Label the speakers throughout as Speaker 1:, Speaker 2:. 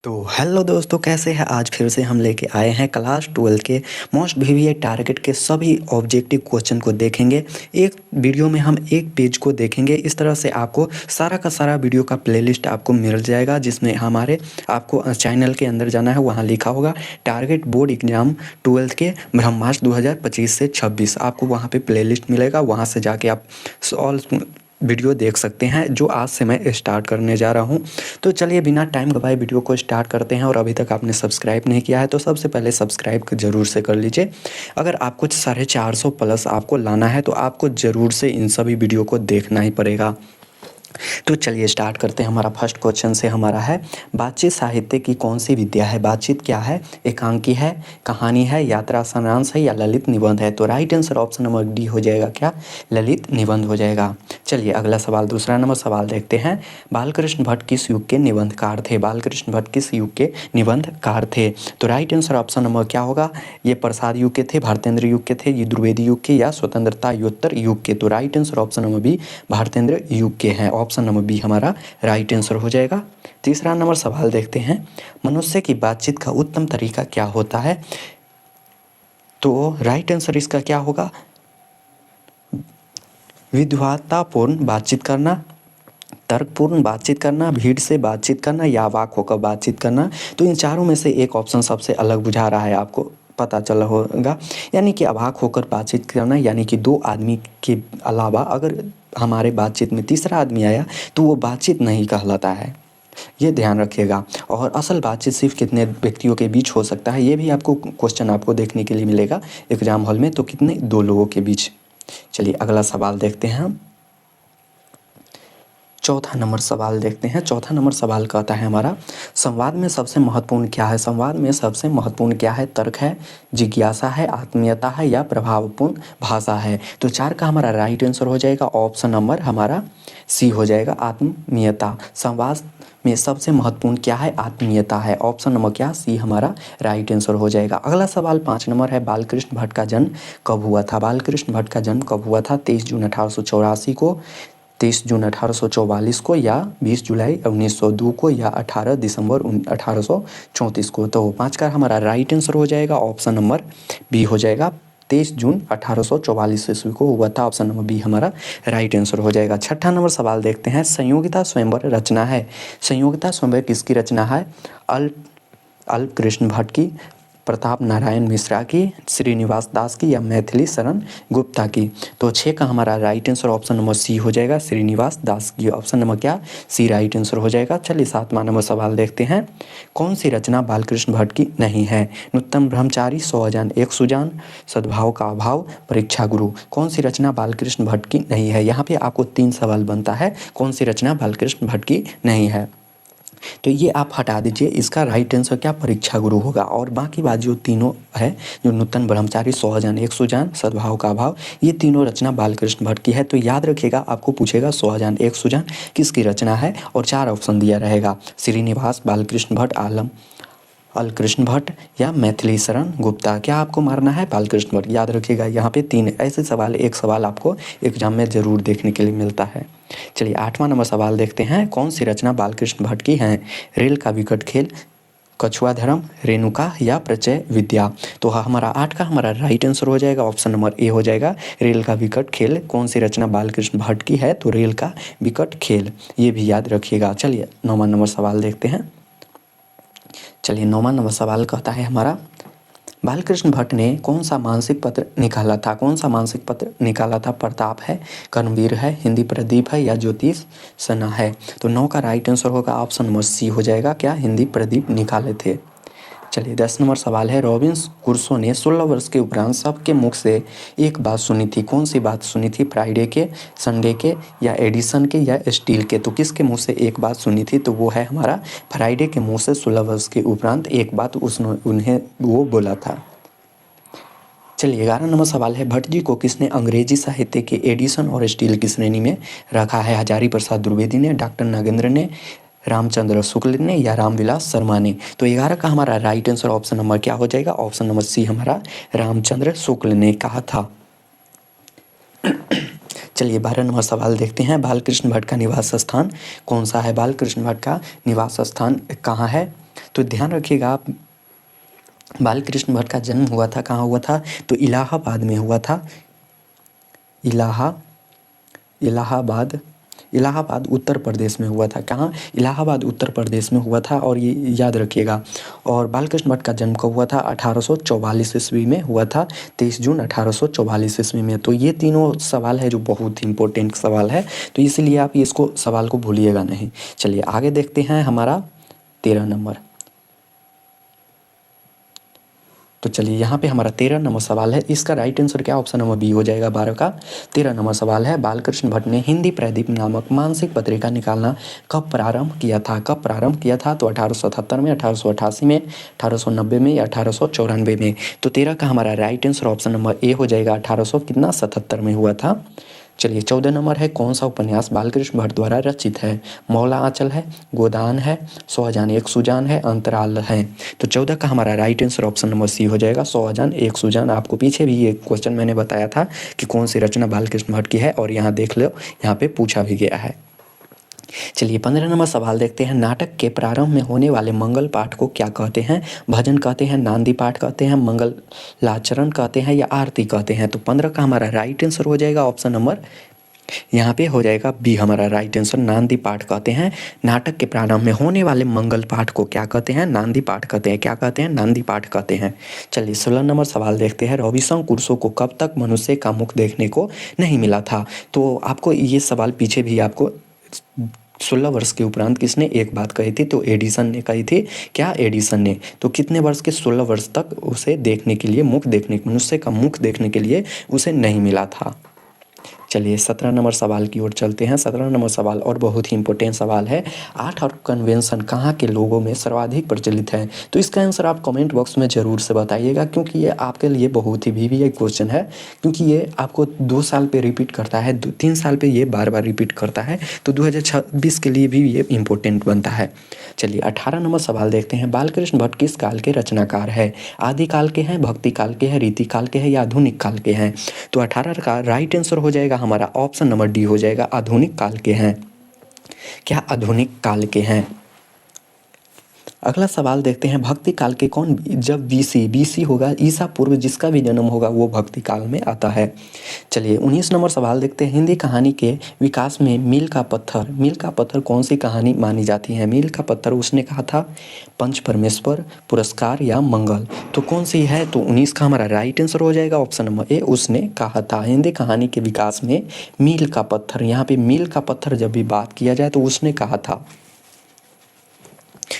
Speaker 1: तो हेलो दोस्तों, कैसे हैं। आज फिर से हम लेके आए हैं क्लास 12 के मोस्ट वीवीआई टारगेट के सभी ऑब्जेक्टिव क्वेश्चन को देखेंगे। एक वीडियो में हम एक पेज को देखेंगे। इस तरह से आपको सारा का सारा वीडियो का प्लेलिस्ट आपको मिल जाएगा, जिसमें हमारे आपको चैनल के अंदर जाना है, वहाँ लिखा होगा टारगेट बोर्ड एग्जाम 12 के ब्रह्मास्त्र 2025 से 26। आपको वहाँ पे प्लेलिस्ट मिलेगा, वहाँ से जाके आप सॉल्व वीडियो देख सकते हैं, जो आज से मैं स्टार्ट करने जा रहा हूं। तो चलिए बिना टाइम गवाए वीडियो को स्टार्ट करते हैं। और अभी तक आपने सब्सक्राइब नहीं किया है तो सबसे पहले सब्सक्राइब ज़रूर से कर लीजिए। अगर आपको 450 प्लस आपको लाना है तो आपको ज़रूर से इन सभी वीडियो को देखना ही पड़ेगा। तो चलिए स्टार्ट करते हैं। हमारा फर्स्ट क्वेश्चन से हमारा है, बातचीत साहित्य की कौन सी विद्या है। बातचीत क्या है, एकांकी है, कहानी है, यात्रा सारांश है या ललित निबंध है। तो right answer option number D हो जाएगा, क्या, ललित निबंध हो जाएगा। चलिए अगला सवाल, दूसरा नंबर सवाल देखते हैं। बालकृष्ण भट्ट किस युग के निबंधकार थे। बालकृष्ण भट्ट किस युग के निबंधकार थे। तो राइट आंसर ऑप्शन नंबर क्या होगा, ये प्रसाद युग के थे, भारतेंद्र युग के थे, ये द्विवेदी युग के या स्वतंत्रता योत्तर युग के। तो right answer option number B Bharatendra युग के हैं। ऑप्शन नंबर बी हमारा राइट आंसर हो जाएगा। तीसरा नंबर सवाल देखते हैं, मनुष्य की बातचीत का उत्तम तरीका क्या होता है। तो राइट आंसर इसका क्या होगा, विद्वतापूर्ण बातचीत करना, तर्कपूर्ण बातचीत करना, भीड़ से बातचीत करना या अवाक होकर बातचीत करना। तो इन चारों में से एक ऑप्शन सबसे अलग बुझा रहा है, आपको पता चला होगा। यानी कि अवाक होकर बातचीत करना, यानी कि दो आदमी के अलावा अगर हमारे बातचीत में तीसरा आदमी आया तो वो बातचीत नहीं कहलाता है, ये ध्यान रखिएगा। और असल बातचीत सिर्फ कितने व्यक्तियों के बीच हो सकता है, ये भी आपको क्वेश्चन आपको देखने के लिए मिलेगा एग्जाम हॉल में। तो कितने, दो लोगों के बीच। चलिए अगला सवाल देखते हैं हम। चौथा नंबर सवाल देखते हैं। चौथा नंबर सवाल कहता है हमारा, संवाद में सबसे महत्वपूर्ण क्या है। संवाद में सबसे महत्वपूर्ण क्या है, तर्क है, जिज्ञासा है, आत्मीयता है या प्रभावपूर्ण भाषा है। तो चार का हमारा राइट आंसर हो जाएगा ऑप्शन नंबर हमारा सी हो जाएगा, आत्मीयता। संवाद में सबसे महत्वपूर्ण क्या है, आत्मीयता है। ऑप्शन नंबर क्या, सी हमारा राइट आंसर हो जाएगा। अगला सवाल 5 नंबर है, बालकृष्ण भट्ट का जन्म कब हुआ था। बालकृष्ण भट्ट का जन्म कब हुआ था, 23 जून 1884 को, 23 जून 1844 को या 20 जुलाई 1902 को या 18 दिसंबर 1834 को। तो 5 का हमारा राइट आंसर हो जाएगा ऑप्शन नंबर बी हो जाएगा, 23 जून 1844 ईस्वी को हुआ था। ऑप्शन नंबर बी हमारा राइट आंसर हो जाएगा। छठा नंबर सवाल देखते हैं, संयोगिता स्वयंवर रचना है। संयोगिता स्वयंवर किसकी रचना है, अल्प कृष्ण भट्ट की, प्रताप नारायण मिश्रा की, श्रीनिवास दास की या मैथिली शरण गुप्ता की। तो 6 का हमारा right answer option number C हो जाएगा, श्रीनिवास दास की। ऑप्शन नंबर क्या, सी राइट आंसर हो जाएगा। चलिए 7वां नंबर सवाल देखते हैं, कौन सी रचना बालकृष्ण भट्ट की नहीं है। नुत्तम ब्रह्मचारी, 100 अजान एक सुजान, सद्भाव का अभाव, परीक्षा गुरु। कौन सी रचना बालकृष्ण भट्ट की नहीं है। यहाँ पे आपको 3 सवाल बनता है, कौन सी रचना बालकृष्ण भट्ट की नहीं है। तो ये आप हटा दीजिए, इसका राइट आंसर क्या, परीक्षा गुरु होगा। और बाकी बात जो तीनों है, जो नूतन ब्रह्मचारी, 100 अजान एक सुजान, सद्भाव का अभाव, ये तीनों रचना बालकृष्ण भट्ट की है। तो याद रखिएगा, आपको पूछेगा 100 अजान एक सुजान किसकी रचना है, और 4 ऑप्शन दिया रहेगा, श्रीनिवास, बालकृष्ण भट्ट, आलम अलकृष्ण भट्ट या मैथिली शरण गुप्ता। क्या आपको मारना है, बालकृष्ण भट्ट। याद रखिएगा, यहाँ पे 3 ऐसे सवाल, एक सवाल आपको एग्जाम में ज़रूर देखने के लिए मिलता है। चलिए 8वां नंबर सवाल देखते हैं, कौन सी रचना बालकृष्ण भट्ट की है। रेल का विकट खेल, कछुआ धर्म, रेणुका या प्रचय विद्या। तो हमारा 8 का हमारा राइट आंसर हो जाएगा, ऑप्शन नंबर ए हो जाएगा, रेल का विकट खेल। कौन सी रचना बालकृष्ण भट्ट की है, तो रेल का विकट खेल, ये भी याद रखिएगा। चलिए 9वां नंबर सवाल देखते हैं। चलिए 9वां नंबर सवाल कहता है हमारा, बालकृष्ण भट्ट ने कौन सा मानसिक पत्र निकाला था। कौन सा मानसिक पत्र निकाला था, प्रताप है, कर्मवीर है, हिंदी प्रदीप है या ज्योतिष सना है। तो 9 का राइट आंसर होगा ऑप्शन नंबर सी हो जाएगा, क्या, हिंदी प्रदीप निकाले थे। चलिए 10 नंबर सवाल है, रॉबिन्स क्रूसो ने 16 वर्ष के उपरांत सबके मुख से एक बात सुनी थी। कौन सी बात सुनी थी, फ्राइडे के, संडे के या एडिसन के या स्टील के। तो किसके मुंह से एक बात सुनी थी, तो वो है हमारा फ्राइडे के मुंह से 16 वर्ष के उपरांत एक बात उन्हें वो बोला था। चलिए 11 नंबर सवाल है, भट्ट जी को किसने अंग्रेजी साहित्य के एडिसन और स्टील की श्रेणी में रखा है। हजारी प्रसाद द्विवेदी ने, डॉक्टर नागेंद्र ने, रामचंद्र शुक्ल ने या रामविलास शर्मा ने। तो 11 का हमारा राइट आंसर ऑप्शन नंबर क्या हो जाएगा, ऑप्शन नंबर सी हमारा रामचंद्र शुक्ल ने कहा था। चलिए 12 नंबर सवाल देखते हैं, बालकृष्ण भट्ट का निवास स्थान कौन सा है। बालकृष्ण भट्ट का निवास स्थान कहाँ है, तो ध्यान रखिएगा आप, बाल कृष्ण भट्ट का जन्म हुआ था, कहाँ हुआ था, तो इलाहाबाद में हुआ था। इलाहाबाद इलाहाबाद उत्तर प्रदेश में हुआ था। कहाँ? इलाहाबाद उत्तर प्रदेश में हुआ था, और ये याद रखिएगा। और बालकृष्ण भट्ट का जन्म कब हुआ था? 1844 ईस्वी में हुआ था, 23 जून 1844 ईस्वी में। तो ये तीनों सवाल है जो बहुत ही इंपॉर्टेंट सवाल है, तो इसलिए आप इसको सवाल को भूलिएगा नहीं। चलिए आगे देखते हैं हमारा 13 नंबर। तो चलिए यहाँ पे हमारा 13 नंबर सवाल है, इसका राइट आंसर क्या? ऑप्शन नंबर बी हो जाएगा 12 का। 13 नंबर सवाल है, बालकृष्ण भट्ट ने हिंदी प्रदीप नामक मासिक पत्रिका निकालना कब प्रारंभ किया था? कब प्रारंभ किया था? तो 1877 में, 1888 में, 1890 में या 1894 में। तो 13 का हमारा right answer option number A हो जाएगा, 1877 में हुआ था। चलिए 14 नंबर है, कौन सा उपन्यास बालकृष्ण भट्ट द्वारा रचित है? मौला आंचल है, गोदान है, 100 अजान एक सुजान है, अंतराल है। तो 14 का हमारा right answer option number C हो जाएगा, 100 अजान एक सुजान। आपको पीछे भी ये क्वेश्चन मैंने बताया था कि कौन सी रचना बालकृष्ण भट्ट की है, और यहाँ देख लो, यहाँ पे पूछा भी गया है। चलिए 15 नंबर सवाल देखते हैं, नाटक के प्रारंभ में होने वाले मंगल पाठ को क्या कहते हैं? भजन कहते हैं, नांदी पाठ कहते हैं, मंगलाचरण कहते हैं, या आरती कहते हैं। तो 15 का हमारा राइट आंसर हो जाएगा ऑप्शन नंबर यहाँ पे हो जाएगा बी हमारा राइट आंसर, नांदी पाठ कहते हैं। नाटक के प्रारंभ में होने वाले मंगल पाठ को क्या कहते हैं? नांदी पाठ कहते हैं। क्या कहते हैं? नांदी पाठ कहते हैं। चलिए 16 नंबर सवाल देखते हैं, रविशंकर को कब तक मनुष्य का मुख देखने को नहीं मिला था? तो आपको ये सवाल पीछे भी आपको 16 वर्ष के उपरांत किसने एक बात कही थी? तो एडिसन ने कही थी। क्या? एडिसन ने। तो कितने वर्ष के? 16 वर्ष तक उसे देखने के लिए, मुख देखने, मनुष्य का मुख देखने के लिए उसे नहीं मिला था। चलिए 17 नंबर सवाल की ओर चलते हैं। 17 नंबर सवाल और बहुत ही इंपॉर्टेंट सवाल है, 8 और कन्वेंशन कहाँ के लोगों में सर्वाधिक प्रचलित है? तो इसका आंसर आप कमेंट बॉक्स में ज़रूर से बताइएगा, क्योंकि ये आपके लिए बहुत ही भी क्वेश्चन है, क्योंकि ये आपको 2 साल पे रिपीट करता है, 3 साल पे ये बार बार रिपीट करता है, तो 2026 के लिए भी ये इम्पोर्टेंट बनता है। चलिए 18 नंबर सवाल देखते हैं, बालकृष्ण भट्ट किस काल के रचनाकार है? आदिकाल के हैं, भक्ति काल के हैं, रीति काल के हैं, या आधुनिक काल के हैं? तो 18 का राइट आंसर हो जाएगा हमारा ऑप्शन नंबर डी हो जाएगा, आधुनिक काल के हैं। क्या? आधुनिक काल के हैं। अगला सवाल देखते हैं, भक्ति काल के कौन? जब बीसी होगा, ईसा पूर्व जिसका भी जन्म होगा वो भक्ति काल में आता है। चलिए 19 नंबर सवाल देखते हैं, हिंदी कहानी के विकास में मील का पत्थर कौन सी कहानी मानी जाती है? मील का पत्थर उसने कहा था पंच परमेश्वर, पुरस्कार, या मंगल। तो कौन सी है? तो 19 का हमारा राइट आंसर हो जाएगा ऑप्शन नंबर ए, उसने कहा था। हिंदी कहानी के विकास में मील का पत्थर, यहाँ पे मील का पत्थर जब भी बात किया जाए तो उसने कहा था।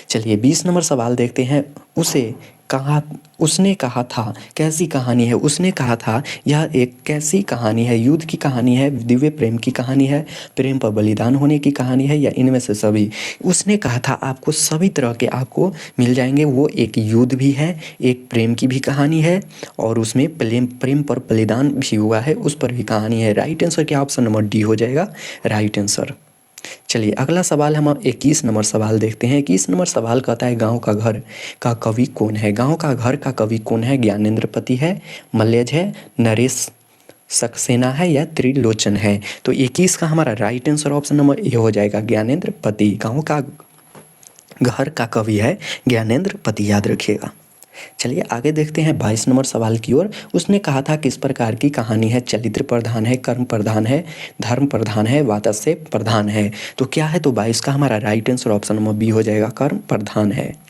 Speaker 1: चलिए 20 नंबर सवाल देखते हैं, उसने कहा था कैसी कहानी है? उसने कहा था यह एक कैसी कहानी है? युद्ध की कहानी है, दिव्य प्रेम की कहानी है, प्रेम पर बलिदान होने की कहानी है, या इनमें से सभी? उसने कहा था आपको सभी तरह के आपको मिल जाएंगे। वो एक युद्ध भी है, एक प्रेम की भी कहानी है, और उसमें प्रेम पर बलिदान भी हुआ है, उस पर भी कहानी है। राइट आंसर क्या? ऑप्शन नंबर डी हो जाएगा राइट आंसर। चलिए अगला सवाल हम 21 नंबर सवाल देखते हैं। 21 नंबर सवाल कहता है, गांव का घर का कवि कौन है? गांव का घर का कवि कौन है? ज्ञानेंद्र पति है, मल्यज है, नरेश सक्सेना है, या त्रिलोचन है? तो 21 का हमारा right answer option number A हो जाएगा, ज्ञानेंद्र पति। गांव का घर का कवि है ज्ञानेंद्र पति, याद रखिएगा। चलिए आगे देखते हैं 22 नंबर सवाल की ओर। उसने कहा था किस प्रकार की कहानी है? चरित्र प्रधान है, कर्म प्रधान है, धर्म प्रधान है, वात्सल्य प्रधान है? तो क्या है? तो 22 का हमारा right answer option number B हो जाएगा, कर्म प्रधान है।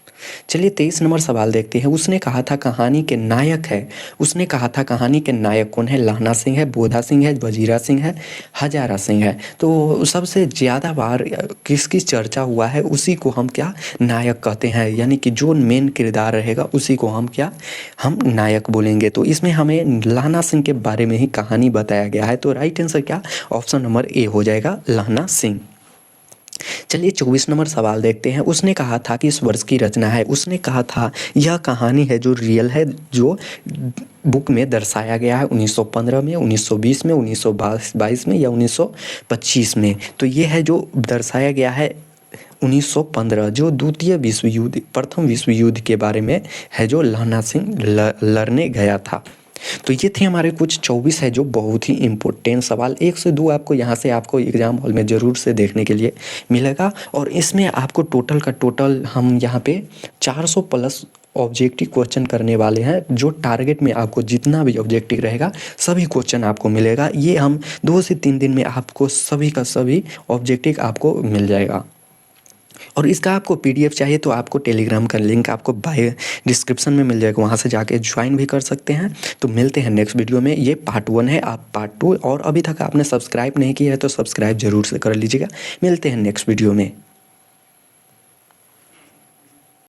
Speaker 1: चलिए 23 नंबर सवाल देखते हैं, उसने कहा था कहानी के नायक है। उसने कहा था कहानी के नायक कौन है? लाहना सिंह है, बोधा सिंह है, वजीरा सिंह है, हजारा सिंह है। तो सबसे ज़्यादा बार किसकी चर्चा हुआ है उसी को हम क्या? नायक कहते हैं, यानी कि जो मेन किरदार रहेगा उसी को हम क्या? हम नायक बोलेंगे। तो इसमें हमें लाहना सिंह के बारे में ही कहानी बताया गया है, तो राइट आंसर क्या? ऑप्शन नंबर ए हो जाएगा, लाहना सिंह। चलिए 24 नंबर सवाल देखते हैं, उसने कहा था कि इस वर्ष की रचना है। उसने कहा था यह कहानी है जो रियल है, जो बुक में दर्शाया गया है 1915 में, 1920 में, 1922 में, या 1925 में। तो ये है जो दर्शाया गया है 1915, जो द्वितीय विश्व युद्ध, प्रथम विश्व युद्ध के बारे में है, जो लाहना सिंह लड़ने गया था। तो ये थे हमारे कुछ 24 है जो बहुत ही इम्पोर्टेंट सवाल, 1 से 2 आपको यहाँ से आपको एग्ज़ाम हॉल में ज़रूर से देखने के लिए मिलेगा। और इसमें आपको टोटल का टोटल हम यहाँ पे 400 प्लस ऑब्जेक्टिव क्वेश्चन करने वाले हैं, जो टारगेट में आपको जितना भी ऑब्जेक्टिव रहेगा सभी क्वेश्चन आपको मिलेगा। ये हम 2 से 3 दिन में आपको सभी का सभी ऑब्जेक्टिव आपको मिल जाएगा। और इसका आपको पीडीएफ चाहिए तो आपको टेलीग्राम का लिंक आपको बाय डिस्क्रिप्शन में मिल जाएगा, वहाँ से जाके ज्वाइन भी कर सकते हैं। तो मिलते हैं नेक्स्ट वीडियो में। ये पार्ट 1 है, आप पार्ट 2 और अभी तक आपने सब्सक्राइब नहीं किया है तो सब्सक्राइब ज़रूर से कर लीजिएगा। मिलते हैं नेक्स्ट वीडियो में।